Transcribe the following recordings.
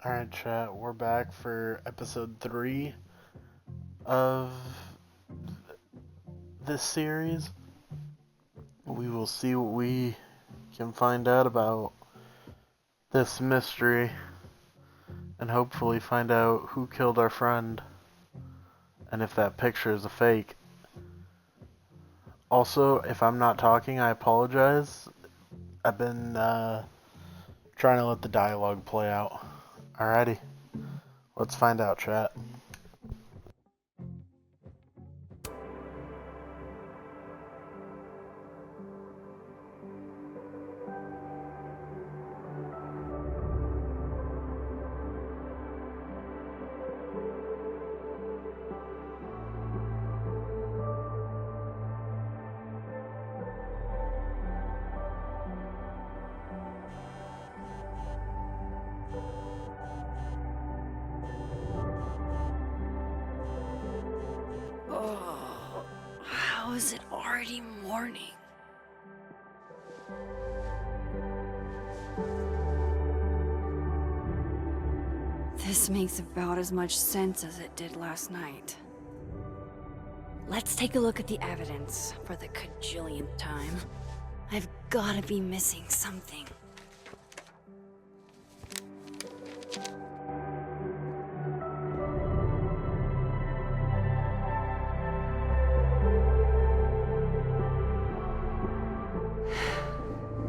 Alright, chat, we're back for episode 3 of this series. We will see what we can find out about this mystery and hopefully find out who killed our friend and if that picture is a fake. Also, if I'm not talking, I apologize. I've been trying to let the dialogue play out. Alrighty, let's find out, chat. Oh, how is it already morning? This makes about as much sense as it did last night. Let's take a look at the evidence for the cajillionth time. I've gotta be missing something.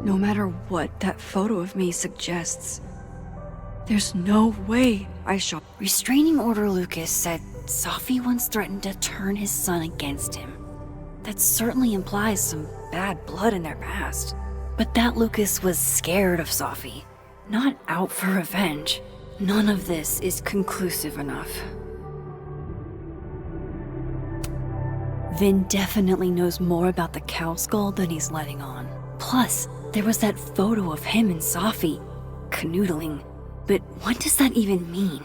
No matter what that photo of me suggests, there's no way I shot. Restraining Order Lucas said Safi once threatened to turn his son against him. That certainly implies some bad blood in their past. But that Lucas was scared of Safi, not out for revenge. None of this is conclusive enough. Vin definitely knows more about the cow skull than he's letting on. Plus, there was that photo of him and Safi canoodling. But what does that even mean?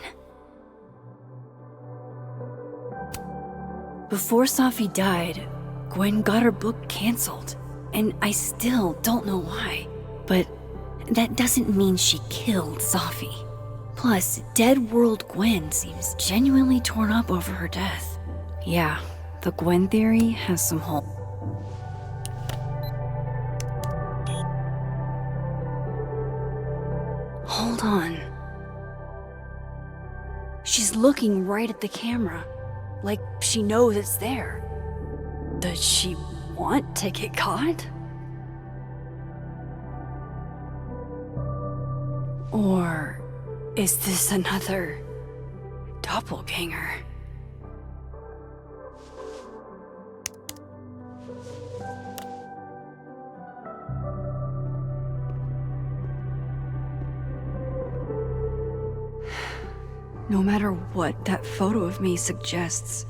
Before Safi died, Gwen got her book canceled, and I still don't know why. But that doesn't mean she killed Safi. Plus, Dead World Gwen seems genuinely torn up over her death. Yeah, the Gwen theory has some holes. Hold on. She's looking right at the camera, like she knows it's there. Does she want to get caught? Or is this another doppelganger? No matter what that photo of me suggests,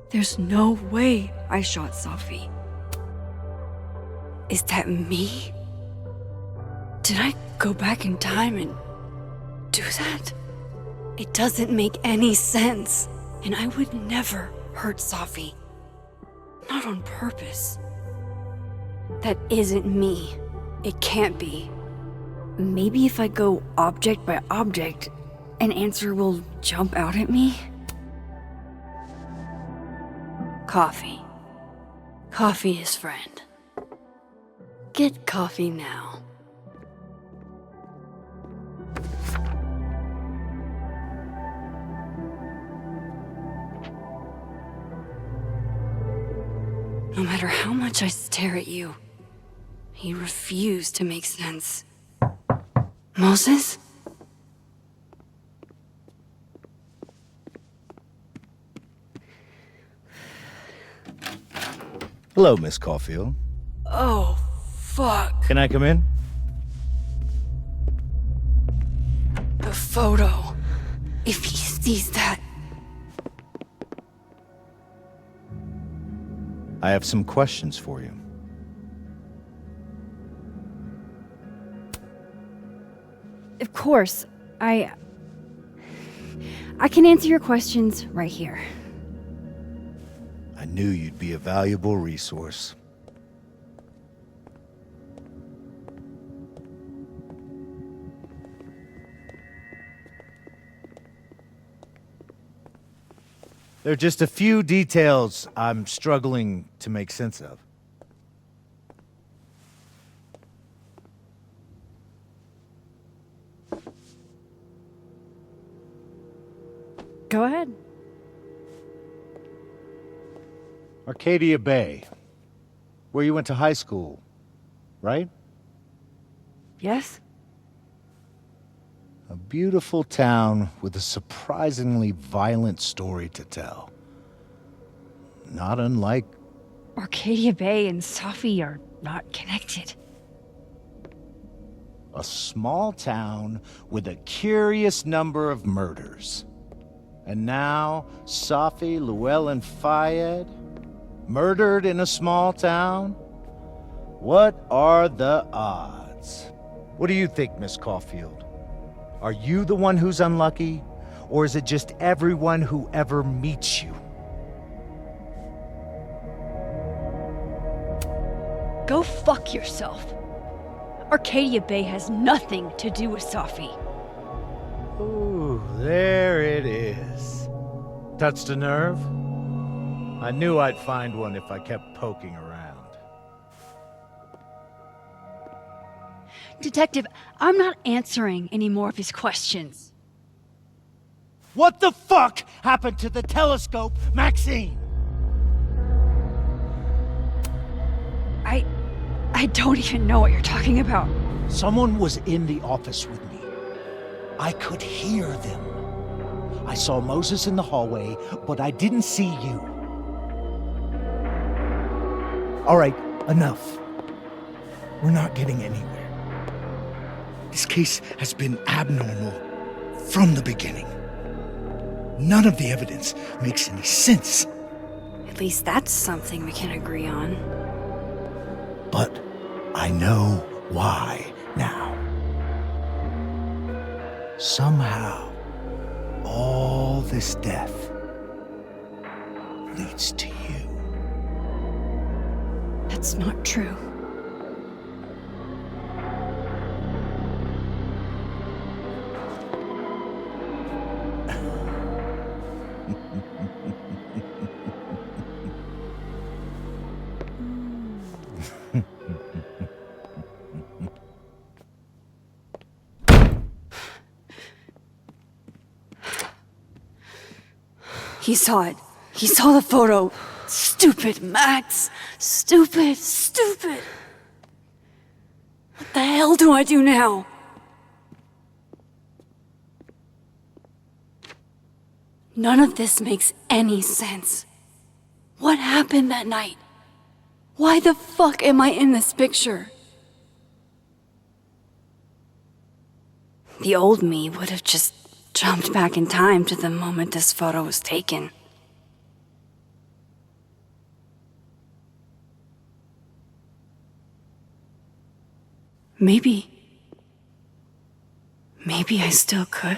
there's no way I shot Safi. Is that me? Did I go back in time and do that? It doesn't make any sense, and I would never hurt Safi. Not on purpose. That isn't me. It can't be. Maybe if I go object by object, an answer will jump out at me? Coffee. Coffee is friend. Get coffee now. No matter how much I stare at you, you refuse to make sense. Moses? Hello, Miss Caulfield. Oh, fuck. Can I come in? The photo. If he sees that... I have some questions for you. Of course, I can answer your questions right here. I knew you'd be a valuable resource. There are just a few details I'm struggling to make sense of. Go ahead. Arcadia Bay, where you went to high school, right? Yes? A beautiful town with a surprisingly violent story to tell. Not unlike... Arcadia Bay and Safi are not connected. a small town with a curious number of murders. And now, Safi, Llewellyn Fayed, murdered in a small town? What are the odds? What do you think, Miss Caulfield? Are you the one who's unlucky? Or is it just everyone who ever meets you? Go fuck yourself. Arcadia Bay has nothing to do with Safi. Ooh, there it is. Touched a nerve? I knew I'd find one if I kept poking around. Detective, I'm not answering any more of his questions. What the fuck happened to the telescope, Maxine? I don't even know what you're talking about. Someone was in the office with me. I could hear them. I saw Moses in the hallway, but I didn't see you. All right, enough. We're not getting anywhere. This case has been abnormal from the beginning. None of the evidence makes any sense. At least that's something we can agree on. But I know why now. Somehow, all this death leads to you. That's not true. He saw it. He saw the photo. Stupid, Max. Stupid, stupid. What the hell do I do now? None of this makes any sense. What happened that night? Why the fuck am I in this picture? The old me would have just jumped back in time to the moment this photo was taken. Maybe I still could.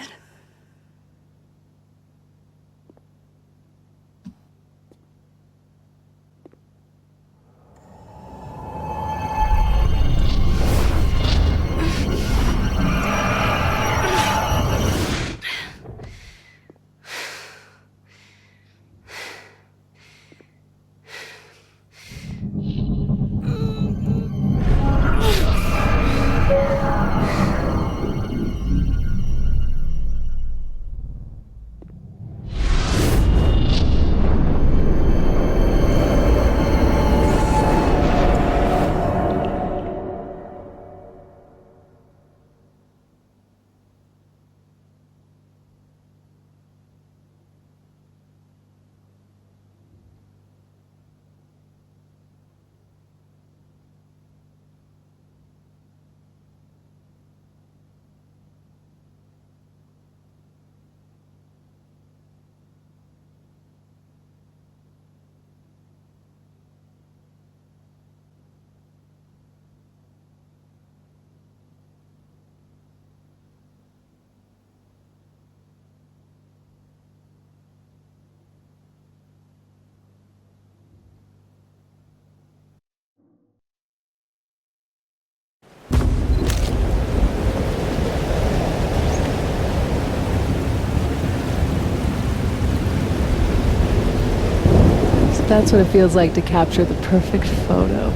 That's what it feels like to capture the perfect photo.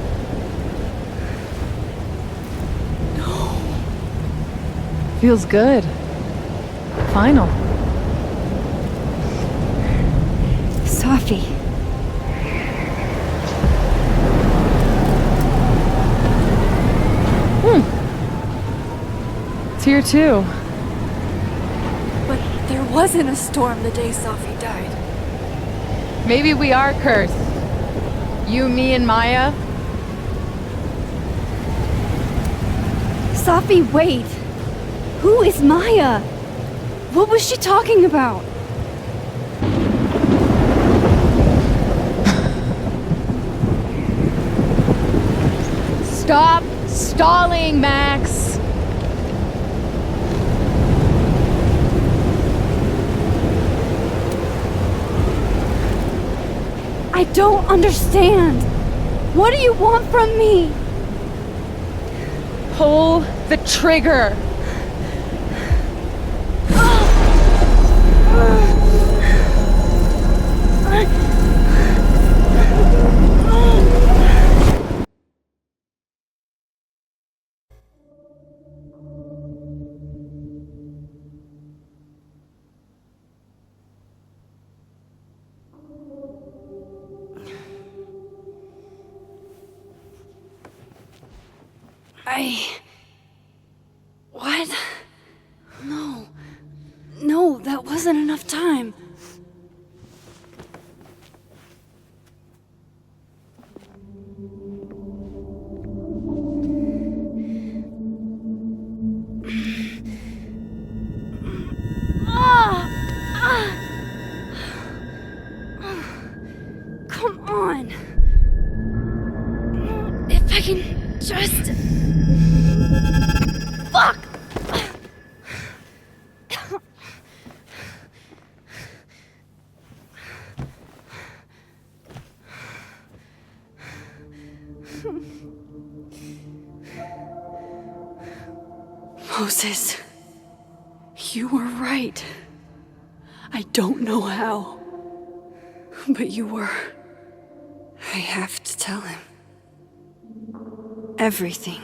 No. Feels good. Final. Safi. It's here too. But there wasn't a storm the day Safi died. Maybe we are cursed. You, me, and Maya. Safi, wait! Who is Maya? What was she talking about? Stop stalling, Max! I don't understand. What do you want from me? Pull the trigger! What? No. No, that wasn't enough time. Come on. If I can just... Fuck! Moses, you were right. I don't know how, but you were. I have to tell him. Everything.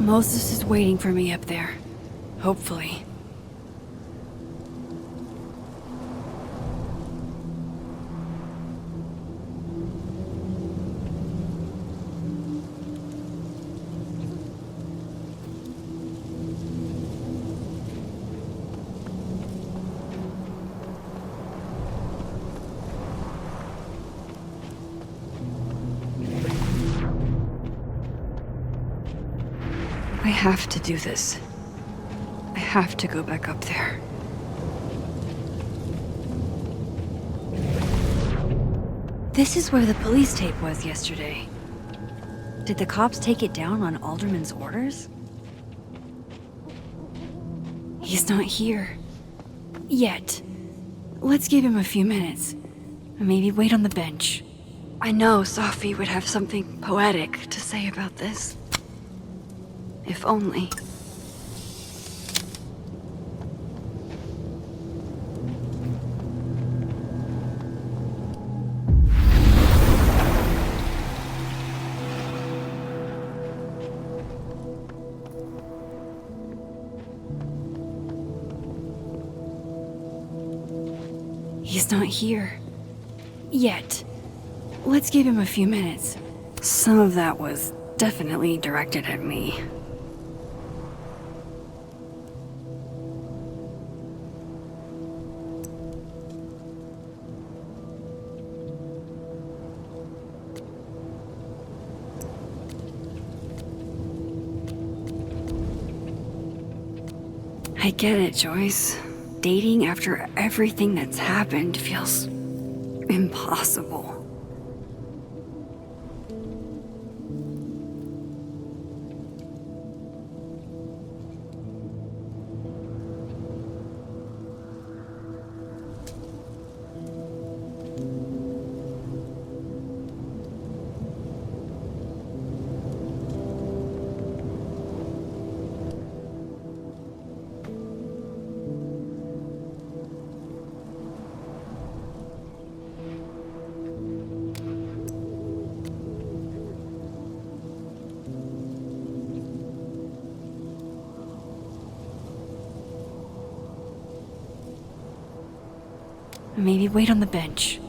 Moses is waiting for me up there. Hopefully. I have to do this. I have to go back up there. This is where the police tape was yesterday. Did the cops take it down on Alderman's orders? He's not here. Yet. Let's give him a few minutes. Maybe wait on the bench. I know Sophie would have something poetic to say about this. If only. He's not here. Yet. Let's give him a few minutes. Some of that was definitely directed at me. I get it, Joyce. Dating after everything that's happened feels impossible. Maybe wait on the bench.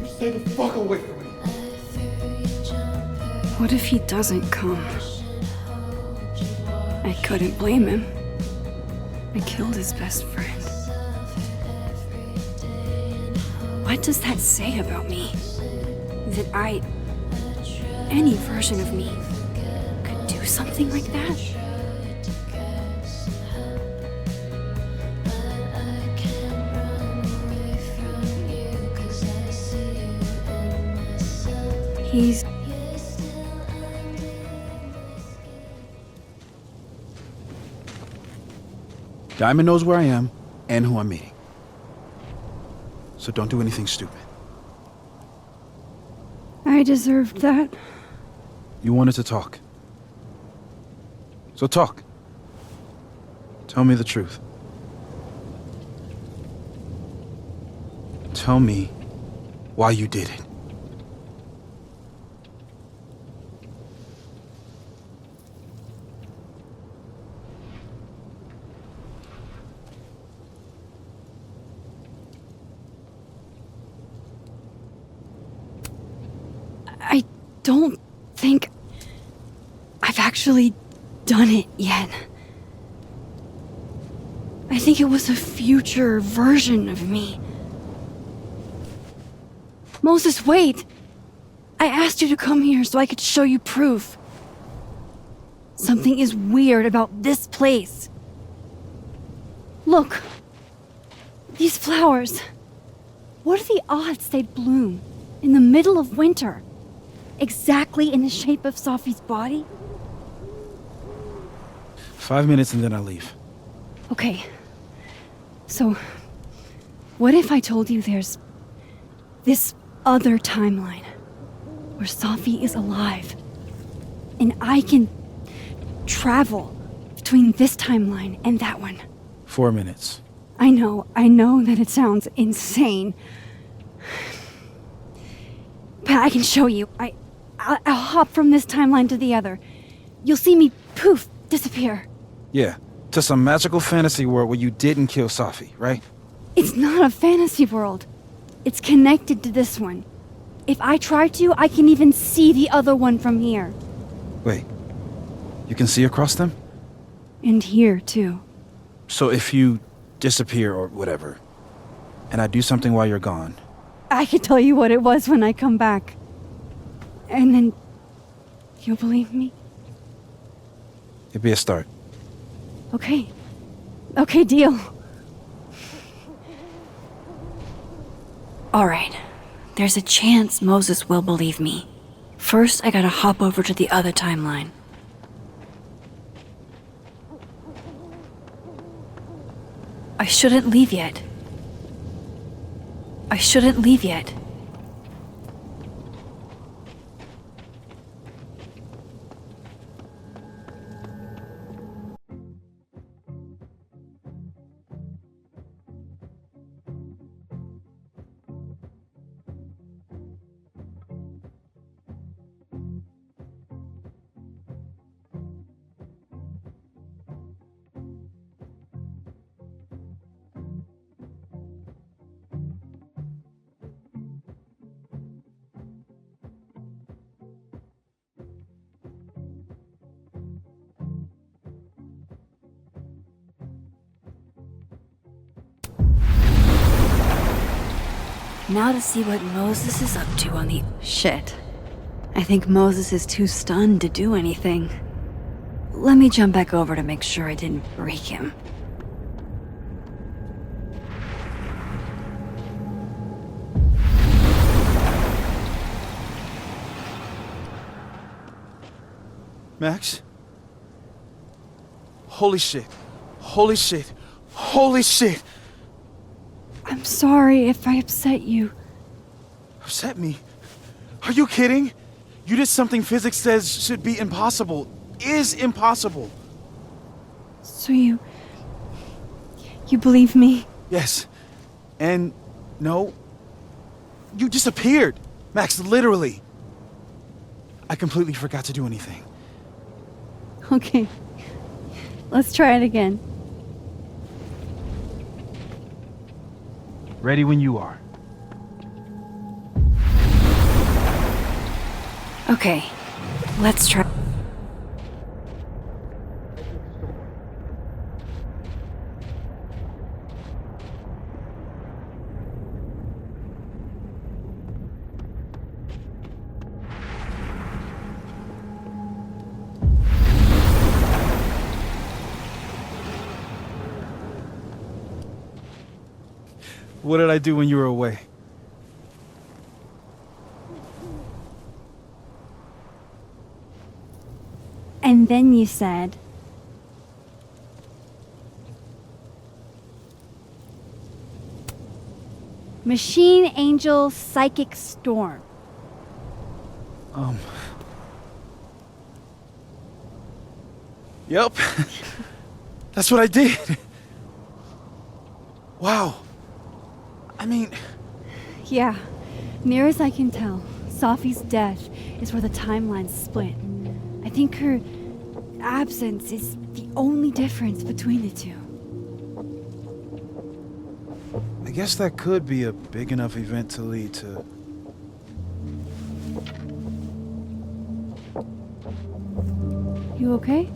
Stay the fuck away from me. What if he doesn't come? I couldn't blame him. I killed his best friend. What does that say about me? That any version of me, could do something like that? He's... Diamond knows where I am and who I'm meeting. So don't do anything stupid. I deserved that. You wanted to talk. So talk. Tell me the truth. Tell me why you did it. I don't think I've actually done it yet. I think it was a future version of me. Moses, wait! I asked you to come here so I could show you proof. Something is weird about this place. Look. These flowers. What are the odds they'd bloom in the middle of winter? Exactly in the shape of Sophie's body? 5 minutes and then I leave. Okay. So, What if I told you there's this other timeline where Safi is alive and I can travel between this timeline and that one? 4 minutes. I know that it sounds insane. But I can show you. I'll hop from this timeline to the other. You'll see me, poof, disappear. Yeah, to some magical fantasy world where you didn't kill Safi, right? It's not a fantasy world. It's connected to this one. If I try to, I can even see the other one from here. Wait, you can see across them? And here, too. So if you disappear or whatever, and I do something while you're gone, I can tell you what it was when I come back. And then you'll believe me? it'd be a start. Okay. Okay, deal. Alright. There's a chance Moses will believe me. First, I gotta hop over to the other timeline. I shouldn't leave yet. I shouldn't leave yet. Now to see what Moses is up to on the... Shit. I think Moses is too stunned to do anything. Let me jump back over to make sure I didn't break him. Max? Holy shit. Holy shit. Holy shit! I'm sorry if I upset you. Upset me? Are you kidding? You did something physics says should be impossible. Is impossible. So you believe me? Yes. And no. You disappeared. Max, literally. I completely forgot to do anything. Okay. Let's try it again. Ready when you are. Okay. Let's try. What did I do when you were away? And then you said... Machine Angel Psychic Storm. Yep. That's what I did. Wow. I mean... Yeah. Near as I can tell, Safi's death is where the timelines split. I think her absence is the only difference between the two. I guess that could be a big enough event to lead to... You okay?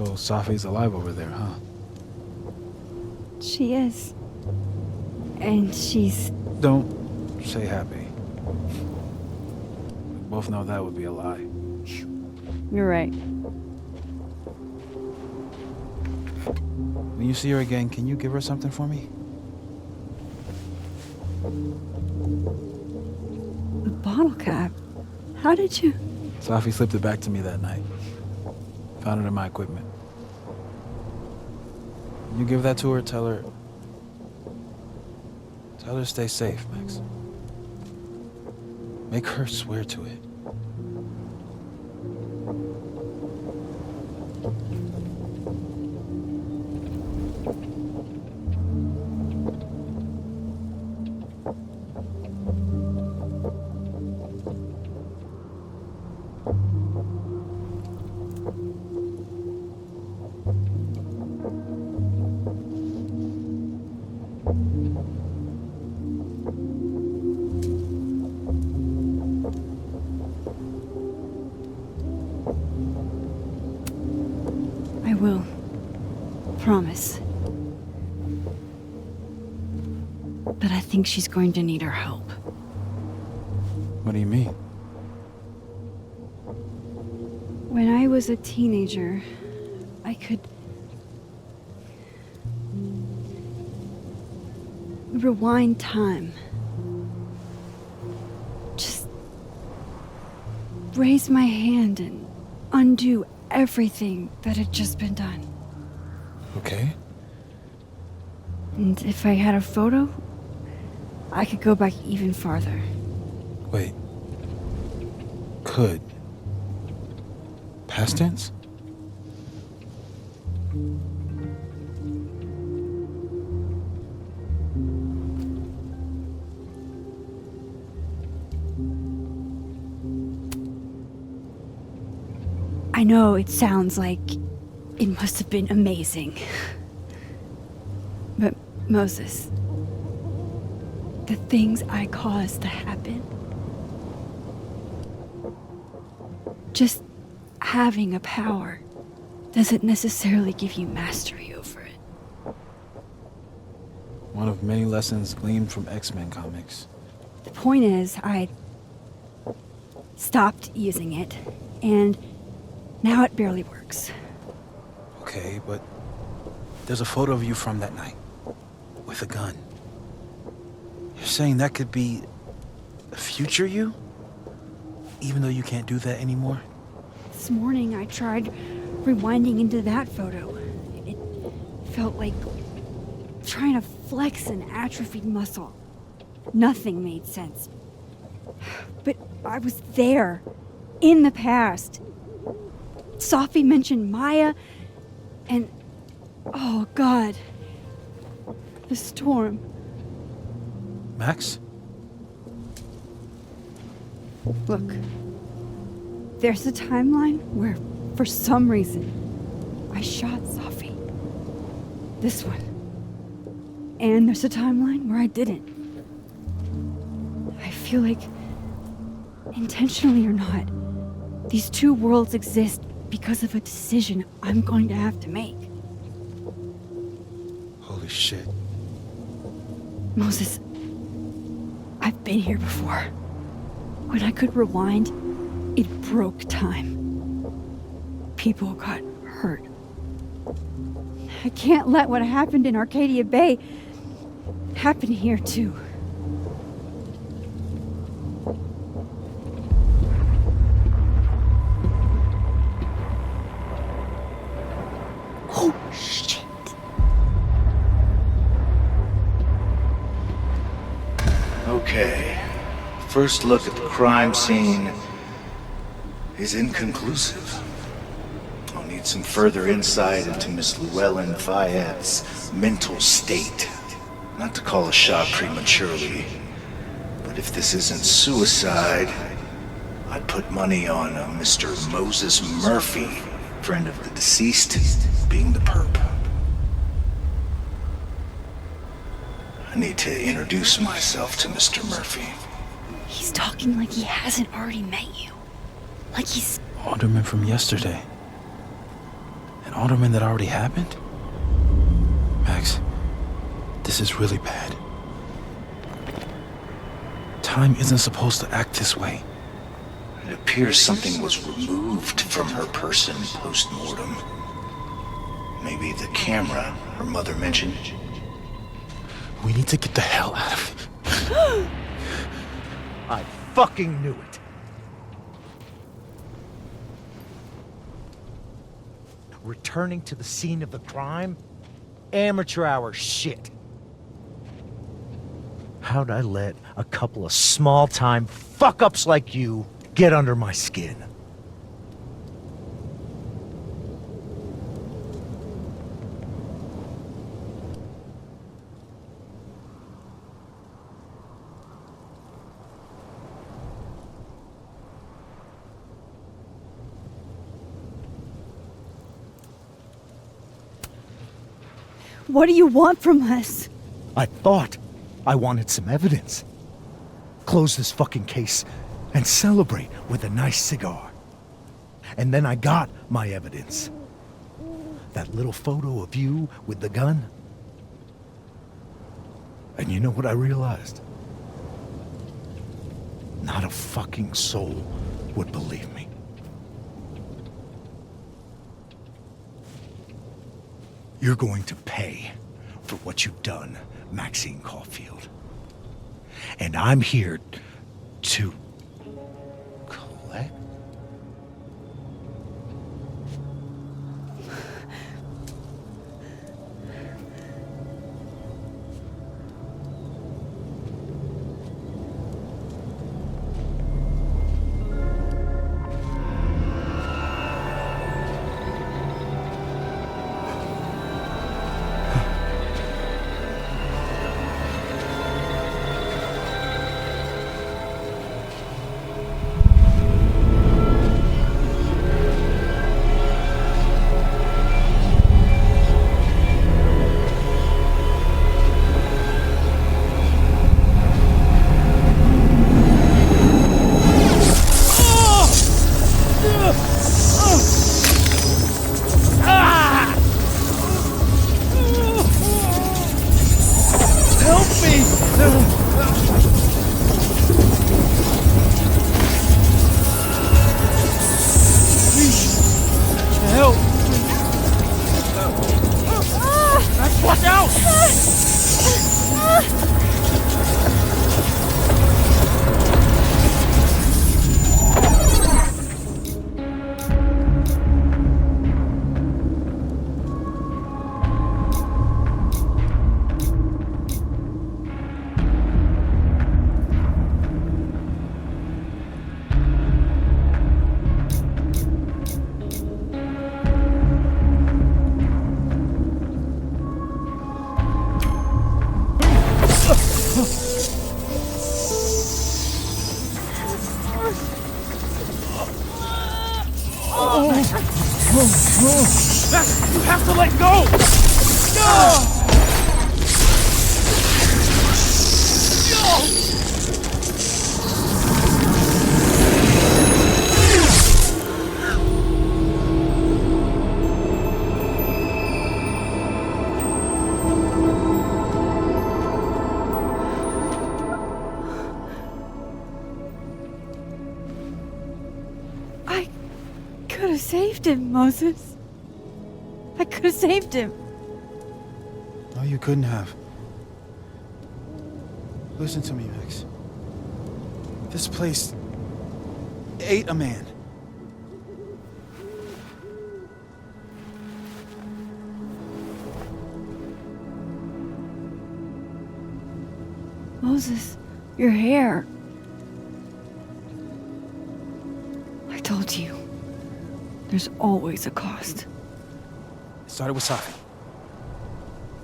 So Safi's alive over there, huh? She is. And she's... Don't say happy. We both know that would be a lie. You're right. When you see her again, can you give her something for me? The bottle cap? How did you... Safi slipped it back to me that night. Found it in my equipment. When you give that to her, tell her to stay safe, Max. Make her swear to it. I will. Promise. But I think she's going to need our help. What do you mean? When I was a teenager, I could... rewind time. Just... raise my hand and undo everything that had just been done. Okay. And if I had a photo, I could go back even farther. Wait. Could. Past tense? I know it sounds like it must have been amazing. But Moses, the things I caused to happen, just having a power doesn't necessarily give you mastery over it. One of many lessons gleaned from X-Men comics. The point is, I stopped using it, and now it barely works. Okay, but there's a photo of you from that night. With a gun. You're saying that could be a future you? Even though you can't do that anymore? This morning I tried rewinding into that photo. It felt like trying to flex an atrophied muscle. Nothing made sense. But I was there, in the past. Safi mentioned Maya, and oh God, the storm. Max? Look, there's a timeline where, for some reason, I shot Safi. This one. And there's a timeline where I didn't. I feel like, intentionally or not, these two worlds exist because of a decision I'm going to have to make. Holy shit. Moses, I've been here before. When I could rewind, it broke time. People got hurt. I can't let what happened in Arcadia Bay happen here too. Oh, shit. Okay. First look at the crime scene is inconclusive. I'll need some further insight into Miss Llewellyn Fayette's mental state. Not to call a shot prematurely, but if this isn't suicide, I'd put money on a Mr. Moses Murphy, friend of the deceased, being the perp. I need to introduce myself to Mr. Murphy. He's talking like he hasn't already met you. Like he's... Alderman from yesterday. And Alderman that already happened? Max, this is really bad. Time isn't supposed to act this way. It appears something was removed from her person post-mortem. Maybe the camera her mother mentioned. We need to get the hell out of here. I fucking knew it. Returning to the scene of the crime? Amateur hour shit. How'd I let a couple of small-time fuck-ups like you get under my skin? What do you want from us? I thought I wanted some evidence. Close this fucking case and celebrate with a nice cigar. And then I got my evidence. That little photo of you with the gun. And you know what I realized? Not a fucking soul would believe me. You're going to pay for what you've done, Maxine Caulfield. And I'm here to collect. Max, you have to let go! I could have saved him, Moses. I could have saved him. No, you couldn't have. Listen to me, Max. This place ate a man. Moses, your hair. I told you. There's always a cost. It started with Safi.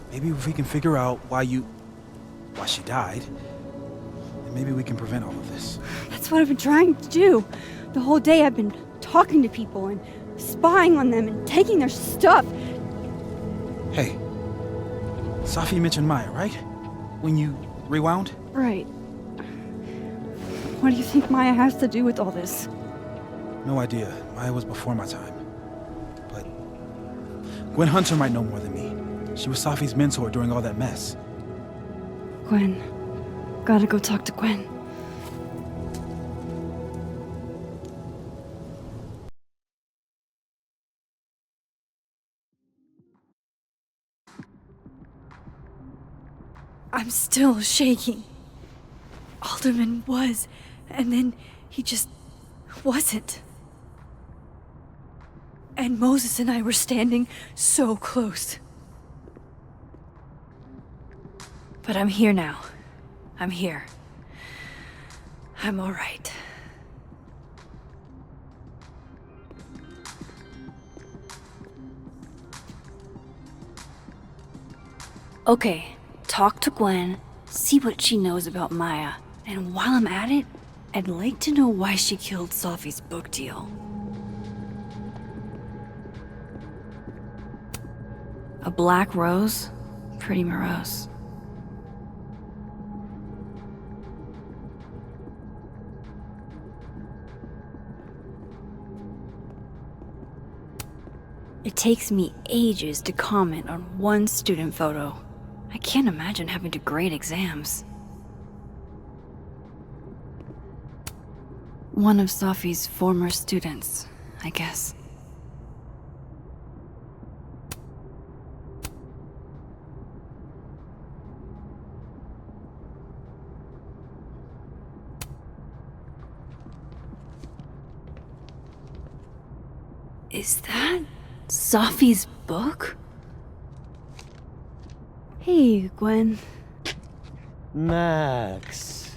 Maybe if we can figure out why she died, then maybe we can prevent all of this. That's what I've been trying to do. The whole day I've been talking to people and spying on them and taking their stuff. Hey, Safi mentioned Maya, right? When you rewound? Right. What do you think Maya has to do with all this? No idea. Maya was before my time. But Gwen Hunter might know more than me. She was Safi's mentor during all that mess. Gwen. Gotta go talk to Gwen. I'm still shaking. Alderman was, and then he just wasn't. And Moses and I were standing so close. But I'm here now. I'm here. I'm all right. Okay, talk to Gwen, see what she knows about Maya, and while I'm at it, I'd like to know why she killed Safi's book deal. A black rose? Pretty morose. It takes me ages to comment on one student photo. I can't imagine having to grade exams. One of Safi's former students, I guess. Is that Safi's book? Hey, Gwen. Max.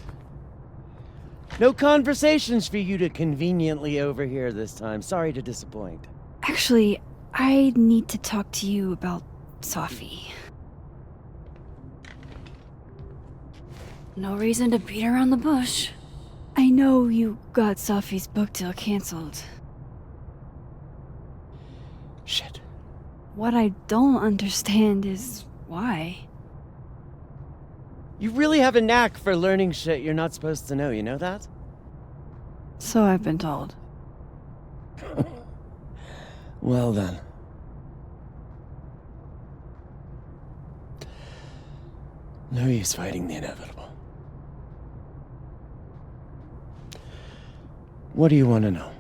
No conversations for you to conveniently overhear this time. Sorry to disappoint. Actually, I need to talk to you about Safi. No reason to beat around the bush. I know you got Safi's book deal canceled. Shit. What I don't understand is why. You really have a knack for learning shit you're not supposed to know, you know that? So I've been told. Well then. No use fighting the inevitable. What do you want to know?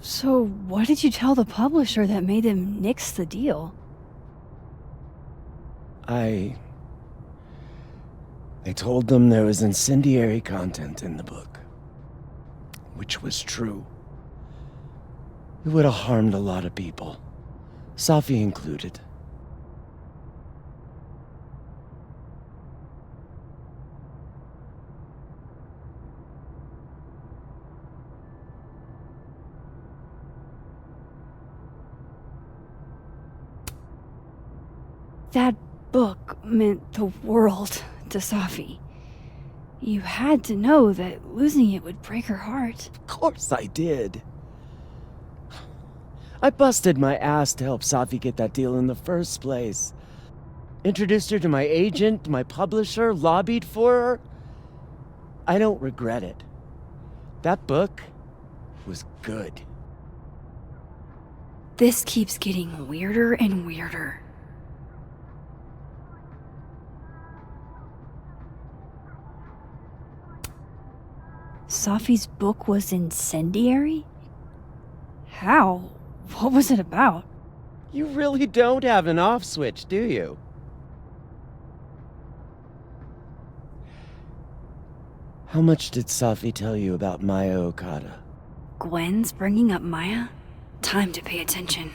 So what did you tell the publisher that made them nix the deal? I told them there was incendiary content in the book. Which was true. It would have harmed a lot of people. Safi included. That book meant the world to Safi. You had to know that losing it would break her heart. Of course I did. I busted my ass to help Safi get that deal in the first place. Introduced her to my agent, my publisher, lobbied for her. I don't regret it. That book was good. This keeps getting weirder and weirder. Safi's book was incendiary? How? What was it about? You really don't have an off switch, do you? How much did Safi tell you about Maya Okada? Gwen's bringing up Maya? Time to pay attention.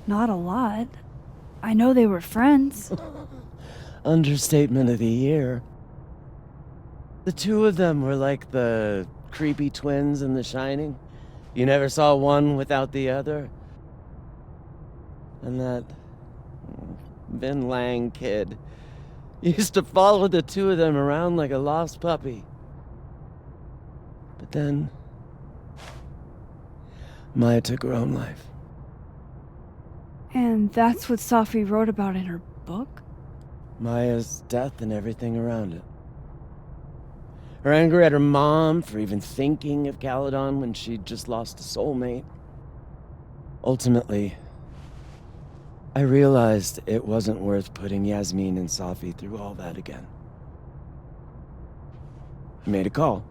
Not a lot. I know they were friends. Understatement of the year. The two of them were like the creepy twins in The Shining. You never saw one without the other. And that Vin Lang kid used to follow the two of them around like a lost puppy. But then Maya took her own life. And that's what Safi wrote about in her book? Maya's death and everything around it. Her anger at her mom for even thinking of Caledon when she'd just lost a soulmate. Ultimately, I realized it wasn't worth putting Yasmin and Safi through all that again. I made a call.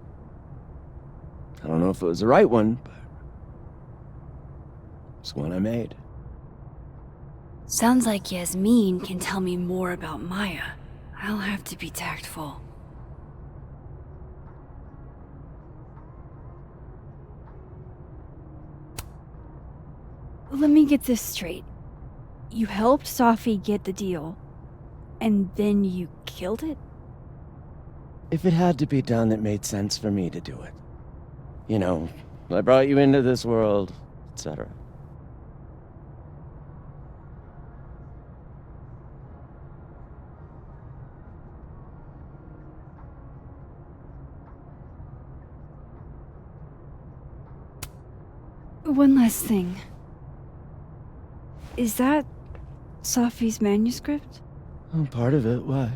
I don't know if it was the right one, but it's one I made. Sounds like Yasmin can tell me more about Maya. I'll have to be tactful. Let me get this straight. You helped Safi get the deal, and then you killed it? If it had to be done, it made sense for me to do it. You know, I brought you into this world, etc. One last thing. Is that Safi's manuscript? Oh, part of it, why?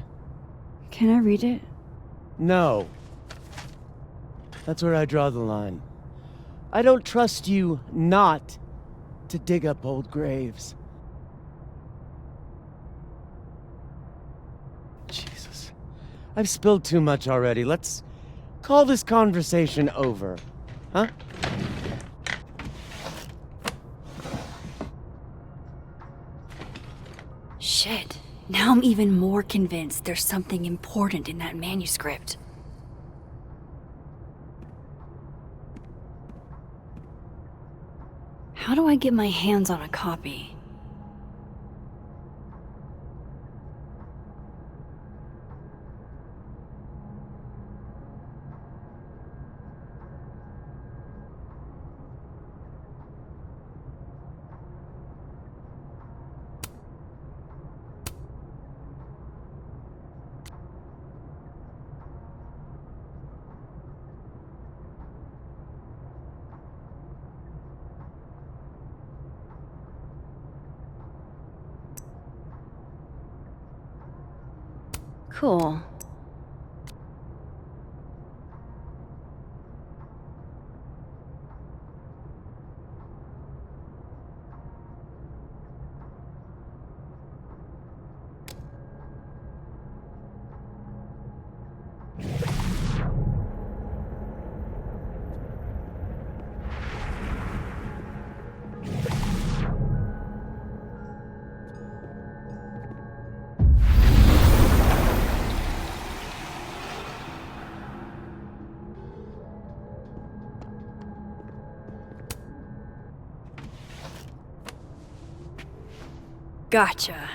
Can I read it? No. That's where I draw the line. I don't trust you not to dig up old graves. Jesus. I've spilled too much already. Let's call this conversation over. Huh? Shit. Now I'm even more convinced there's something important in that manuscript. How do I get my hands on a copy? Cool. Gotcha.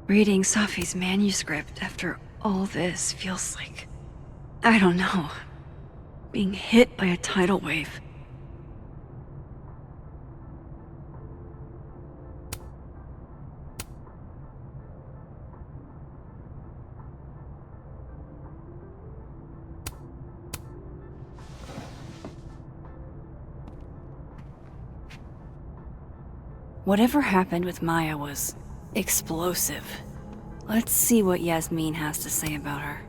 Reading Safi's manuscript after all this feels like, I don't know, being hit by a tidal wave. Whatever happened with Maya was explosive. Let's see what Yasmin has to say about her.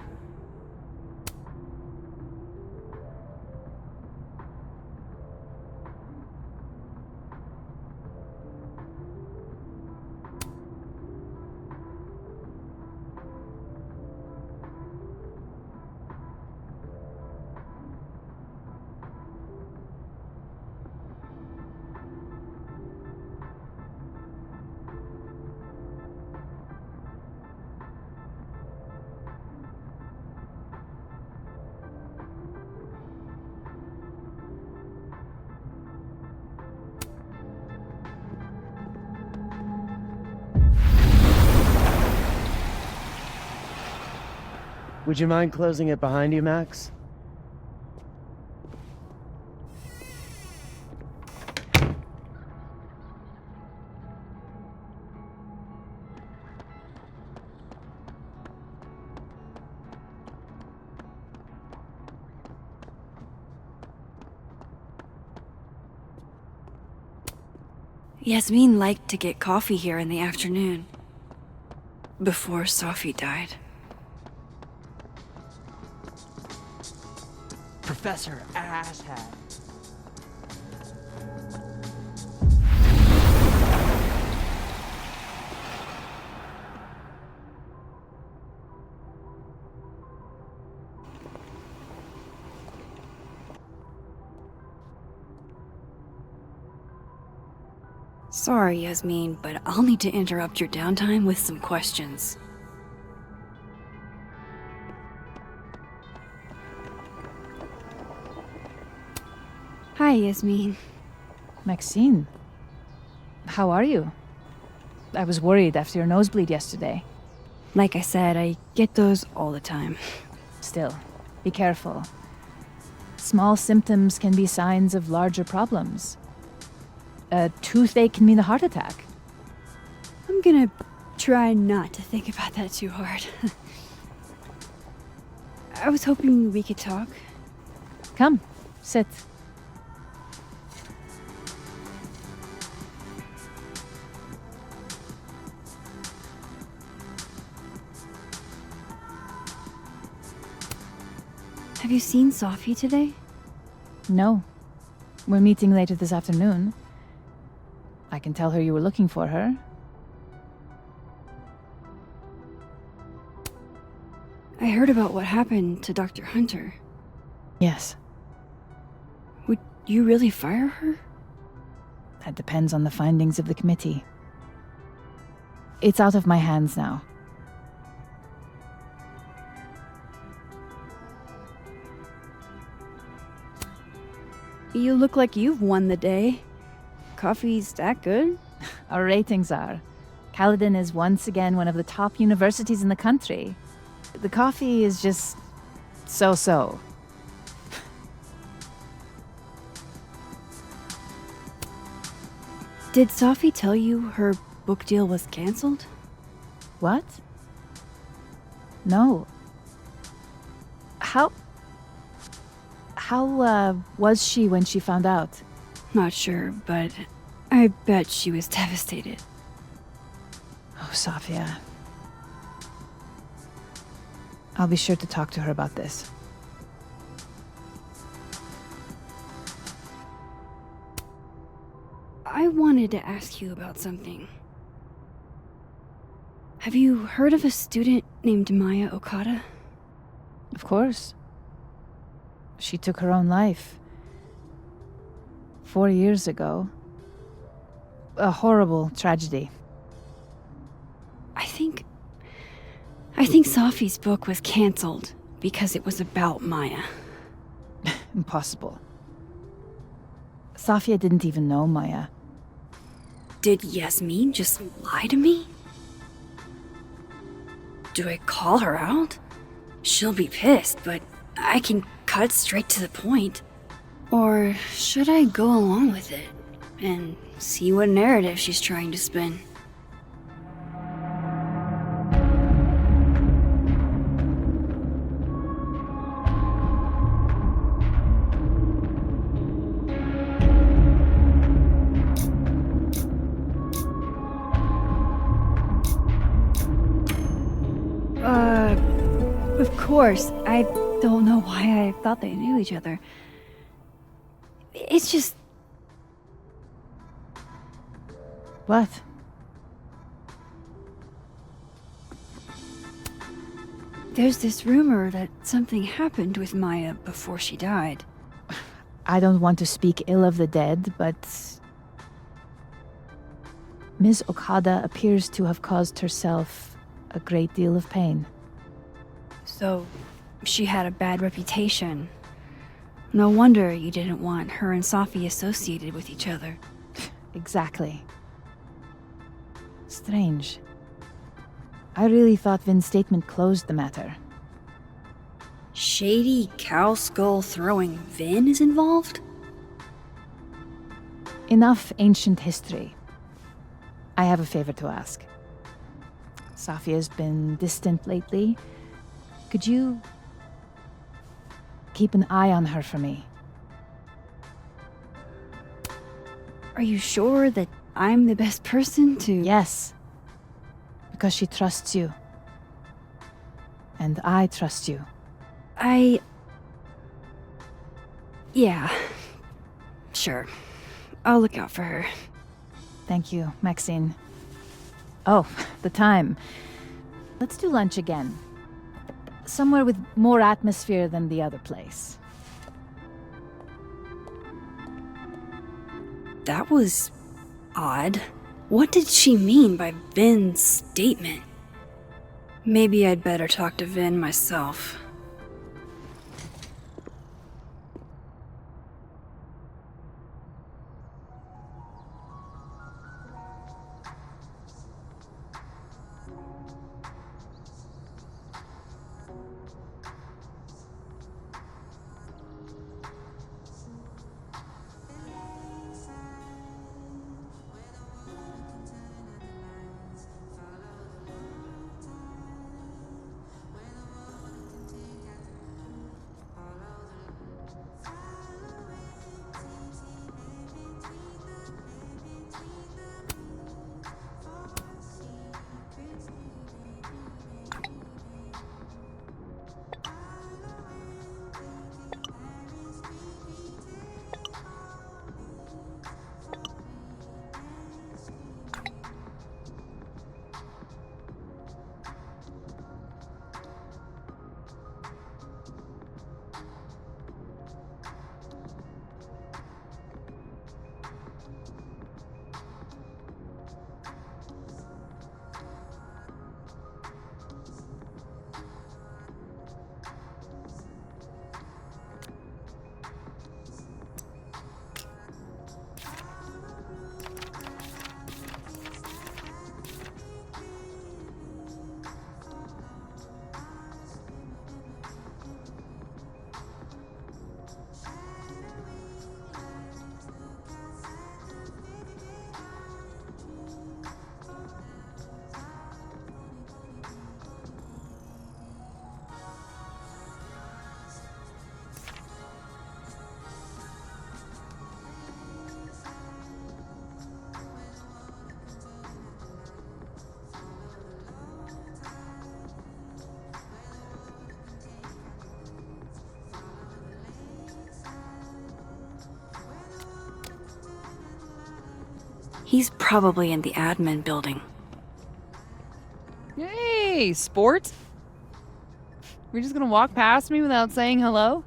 Would you mind closing it behind you, Max? Yasmin liked to get coffee here in the afternoon. Before Sophie died. Professor Asshat. Sorry, Yasmin, but I'll need to interrupt your downtime with some questions. Hi, Yasmin. Maxine, how are you? I was worried after your nosebleed yesterday. Like I said, I get those all the time. Still, be careful. Small symptoms can be signs of larger problems. A toothache can mean a heart attack. I'm gonna try not to think about that too hard. I was hoping we could talk. Come, sit. Have you seen Sophie today? No. We're meeting later this afternoon. I can tell her you were looking for her. I heard about what happened to Dr. Hunter. Yes, Would you really fire her? that depends on the findings of the committee. It's out of my hands now. You look like you've won the day. Coffee's that good? Our ratings are. Caledon is once again one of the top universities in the country. The coffee is just so-so. Did Sophie tell you her book deal was canceled? What? No. How was she when she found out? Not sure, but I bet she was devastated. Oh, Sophia. I'll be sure to talk to her about this. I wanted to ask you about something. Have you heard of a student named Maya Okada? Of course. She took her own life. 4 years ago. A horrible tragedy. I think Sophie's book was canceled because it was about Maya. Impossible. Sophia didn't even know Maya. Did Yasmin just lie to me? Do I call her out? She'll be pissed, but I can cut straight to the point. Or should I go along with it and see what narrative she's trying to spin? Of course. I don't know why I thought they knew each other. It's just... What? There's this rumor that something happened with Maya before she died. I don't want to speak ill of the dead, but Ms. Okada appears to have caused herself a great deal of pain. So, she had a bad reputation. No wonder you didn't want her and Sophie associated with each other. Exactly. Strange. I really thought Vin's statement closed the matter. shady cow skull throwing Vin is involved? Enough ancient history. I have a favor to ask. Safia's been distant lately. Could you keep an eye on her for me? Are you sure that I'm the best person to... Yes. Because she trusts you. And I trust you. Yeah. Sure. I'll look out for her. Thank you, Maxine. Oh, the time. Let's do lunch again. Somewhere with more atmosphere than the other place. That was odd. What did she mean by Vin's statement? Maybe I'd better talk to Vin myself. He's probably in the admin building. Hey, sport? We're just gonna walk past me without saying hello?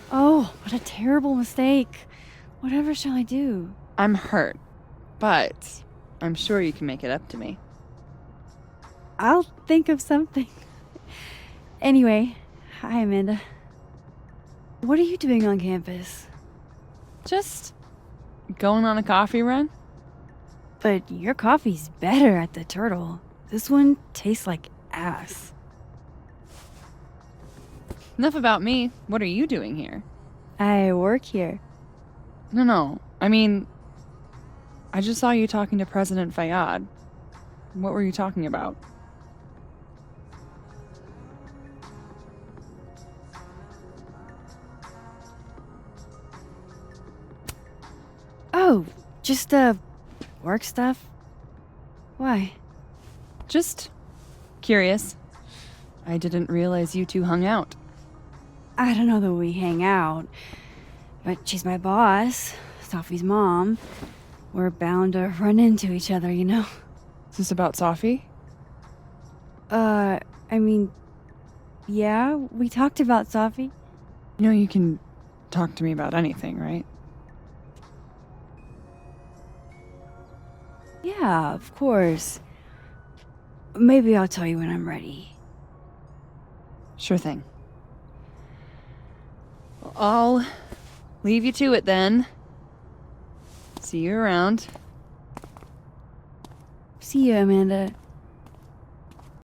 Oh, what a terrible mistake. Whatever shall I do? I'm hurt, but I'm sure you can make it up to me. I'll think of something. Anyway, hi Amanda. What are you doing on campus? Just going on a coffee run? But your coffee's better at the Turtle. This one tastes like ass. Enough about me. What are you doing here? I work here. No. I mean, I just saw you talking to President Fayyad. What were you talking about? Oh, just, work stuff? Why? Just curious. I didn't realize you two hung out. I don't know that we hang out, but she's my boss, Sophie's mom. We're bound to run into each other, you know? Is this about Safi? I mean, yeah, we talked about Sophie. You know you can talk to me about anything, right? Yeah, of course. Maybe I'll tell you when I'm ready. Sure thing. Well, I'll leave you to it then. See you around. See you, Amanda.